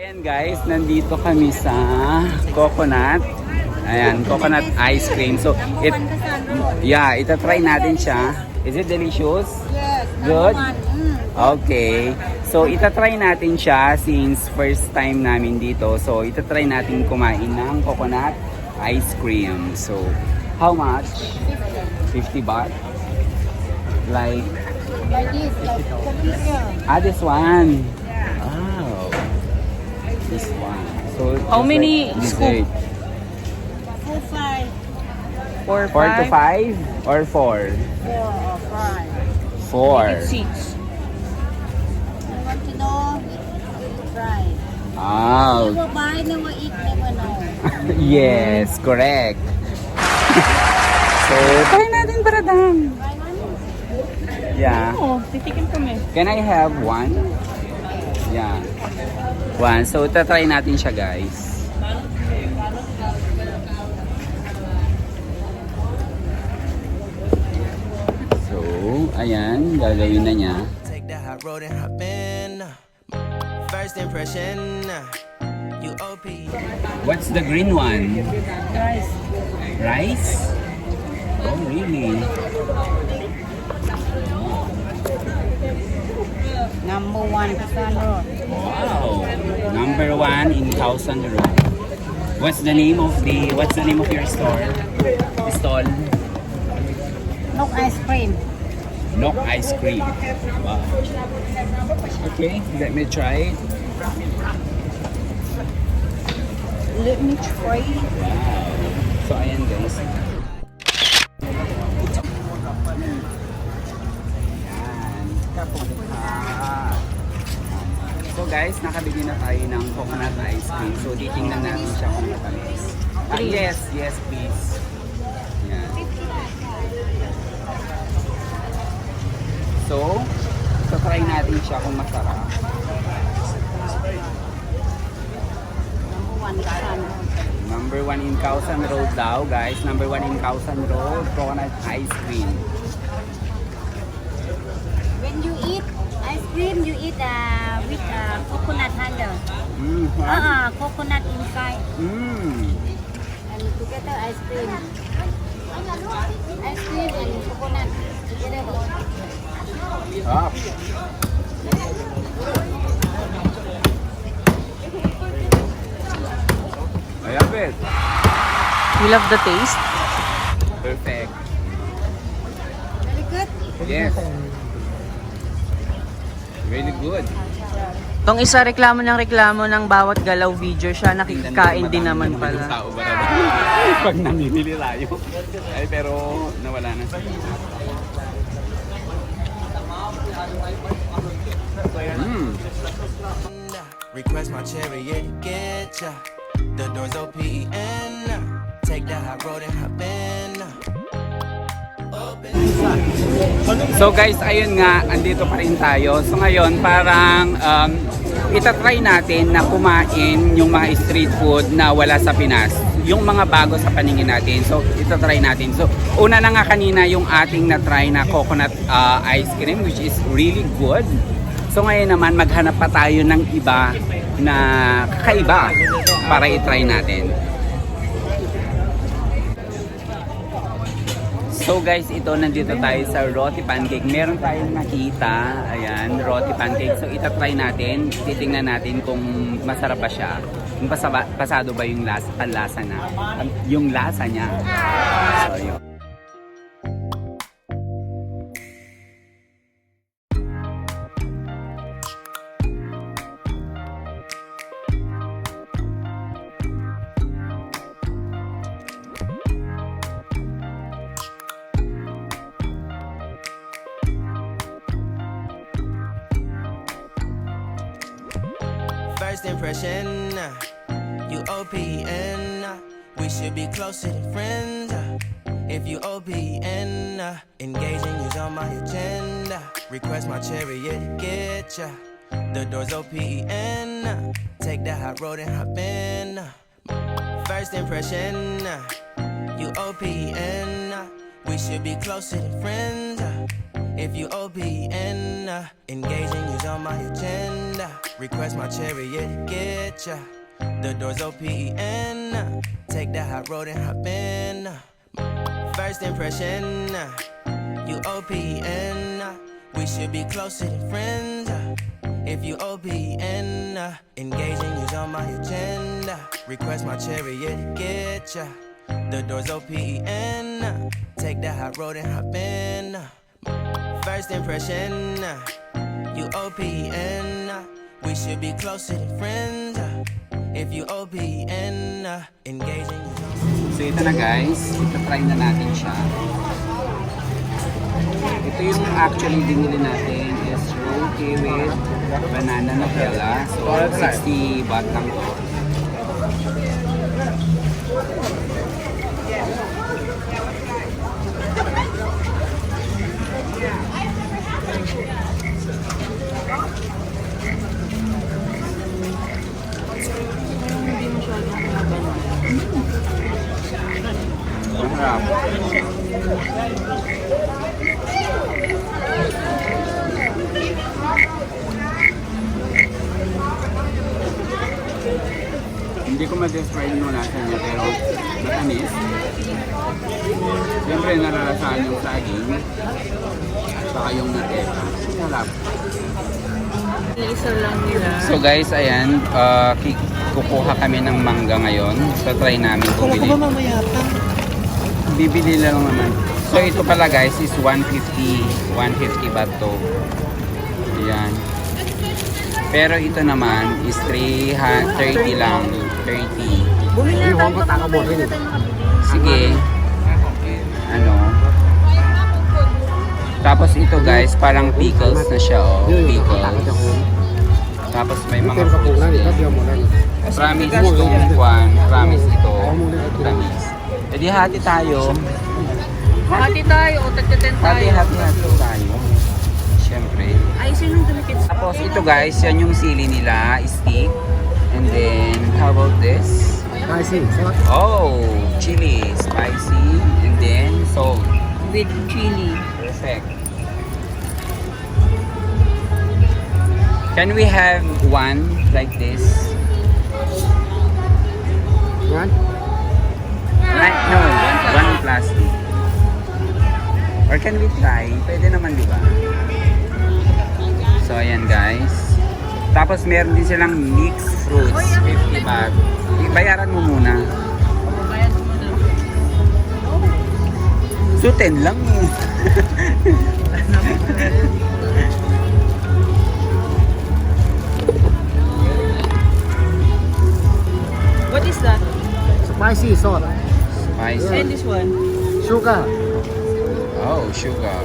Ayan guys, nandito kami sa coconut. Ayan, coconut ice cream. So, itatry natin siya. Is it delicious? Yes. Good? Okay. So, itatry natin siya since first time namin dito. So, itatry natin kumain ng coconut ice cream. So, how much? 50 baht? Like this, like PROBINSYA. this one. Wow. This one. So, How many scoop? 4, 5. 4 to 5 or 4? 4 or 5. 4. 6. You want to know? You try. Oh. Never buy, never eat, never know. Yes, correct. So, try natin paradang. Try one? Yeah. Oh, titikin kami. Can I have one? Yeah. One. So, tatry natin siya, guys. So, ayan. Gagawin na niya. Take the hot road and hop in. First impression, you OP. What's the green one? Rice. Rice? Oh, really? Number 1 Kasan Road. Wow. Number 1 in Thousand Road. What's the name of your store? Stall? No ice cream. Nok ice cream. Wow. Okay, let me try it. Let me try. Wow. So ayan guys. Ayan. So guys, nakabili na tayo ng coconut ice cream. So titingnan natin siya kung matamis. Yes, yes please. Yan. So, try natin siya kung masarap. Number 1 Kasan Road. Number 1 in Khao Road daw, guys. Number 1 in Khao Road, coconut ice cream. When you eat ice cream, you eat with coconut handle. Coconut inside. And together ice cream. Ice cream and coconut together. Up. I love it. You love the taste? Perfect. Very good. Yes. Really good. Tong isa reklamo ng bawat galaw video siya, nakikikain din naman pala. Pag namimili tayo. Ay, pero nawala na siya. Request my chariot, get ya. The doors open. Take the hot road and hop in. So guys, ayun nga, andito pa rin tayo. So ngayon, parang itatry natin na kumain yung mga street food na wala sa Pinas. Yung mga bago sa paningin natin. So, itatry natin. So, una na nga kanina yung ating na-try na coconut ice cream, which is really good. So ngayon naman, maghanap pa tayo ng iba na kakaiba para i-try natin. So guys, ito nandito tayo sa roti pancake. Meron tayong nakita, ayan, roti pancake. So itatry natin, titingnan natin kung masarap ba siya. Kung pasado ba yung lasa na, yung lasa niya. So yun. First impression, you OPN. We should be closer than friends. If you OPN, engaging is on my agenda. Request my chariot, get ya. The doors OPN. Take the hot road and hop in. First impression, you OPN. We should be closer than friends. If you OPN, engaging you's on my agenda. Request my chariot, get ya. The door's OPN. Take the hot road and hop in. First impression, you OPN. We should be closer than friends. If you OPN, engaging you's on my agenda. Request my chariot, get ya. The door's OPN. Take the hot road and hop in. First impression, you OPN. We should be closer than friends. If you OPN, engaging you's on my agenda. So ito na guys, ita-try na natin siya. Ito yung actually binili natin is roti with banana Nutella. So 60 baht lang to. Masarap. Hindi ko ma-describe yung lasa niya pero matamis. Siyempre nararasahan yung saging saka yung Nutella. Sarap. Isa lang nila. So guys, ayan, kukuha kami ng mangga ngayon. So try namin kung bili. Bibili lang naman. So ito pala guys is 150 baht to. Ayan. Pero ito naman is 330 lang. 30. Bumili na tayo. Sige. Ano? Tapos ito guys, parang pickles na siya oh. Pickles. Tapos may mga fruits din. Promise itong kwan. Promise ito. Promise. E di hati tayo. Hati tayo, o tagtaten tayo. Hati tayo. Siyempre. Ay, sinong dumikit? Tapos ito guys, yan yung sili nila, stick. And then, how about this? Spicy. Oh, chili, spicy, and then salt. With chili. Perfect. Can we have one like this? Yan. No, one plastic. Or can we try? Pwede naman, di ba? So, ayan guys. Tapos meron din silang mixed fruits, 50 baht. Bayaran mo muna. Bayan mo muna. So, 10 lang eh. What is that? Spicy salt. Spicy. And this one? Sugar. Oh, sugar.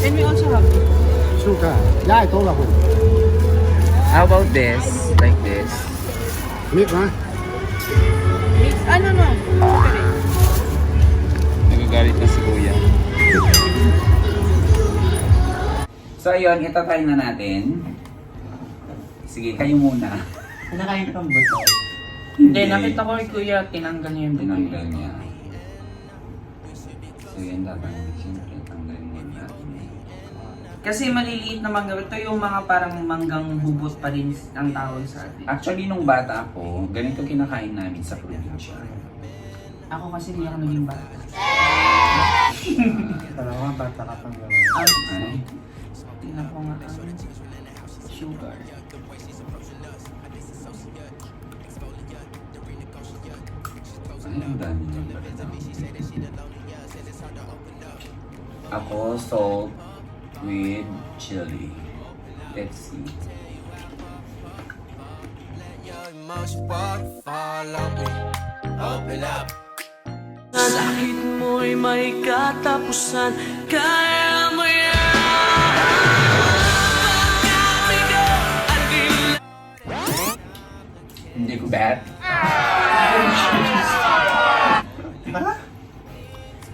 Can we also have it? Sugar. Yeah, ito lang. How about this? Like this? Meat, ha? Mix? No. Okay. Nagagalit na si Kuya. So ayun, itatry na natin. Sige, kayo muna. Nakain pang buto. Hindi, nakita ko kay Kuya, tinanggal niya yung buto. Tinanggal niya. So yan, dapat siyempre tanggalin mo natin. Kasi maliliit na mangga. Ito yung mga parang manggang bubot pa rin ang tawag sa atin. Actually, nung bata ako, ganito kinakain namin sa probinsya. Ako kasi hindi ako naging bata. Dalawa, bata ka pang gawin. Ano? Tingnan ko nga ang sugar. Ay, ang dami niya. Ako, salt with chili. Let's see. Your emotion waterfall on me. Open up. Sakit mo'y may katapusan. Kaya mo yan. Hindi ko bet.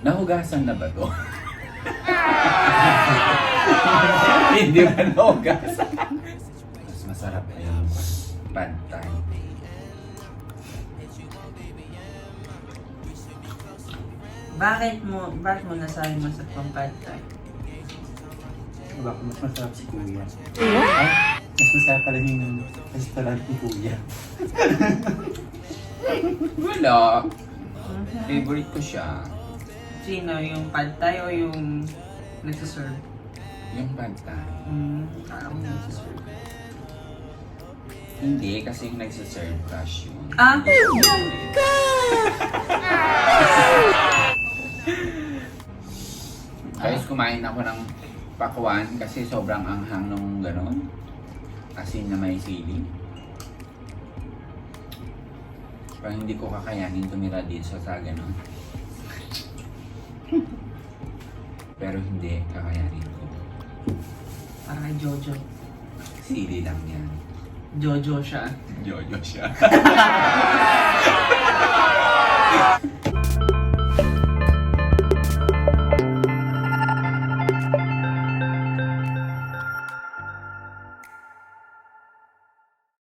Nahugasan na ba to? Hindi ba nahugasan? Mas masarap yung pad thai. Bakit mo nasabi mo sa pang pad thai? Diba, mas masarap si Kuya. Ay, mas masarap pala yung restaurant ni Kuya. Wala. Favorite ko siya. Sino? Yung pad thai o yung nagsaserve? Yung panta. Parang nagsaserve. Hindi, kasi yung nagsaserve crush yun. Ah? Guys, kumain ako ng pakwan kasi sobrang anghang nung gano'n. Asin na may sili. Parang hindi ko kakayanin tumira dito sa gano'n. Pero hindi, kakayanin ko. Parang kay Jojo. Sili lang yan. Jojo siya. Jojo siya.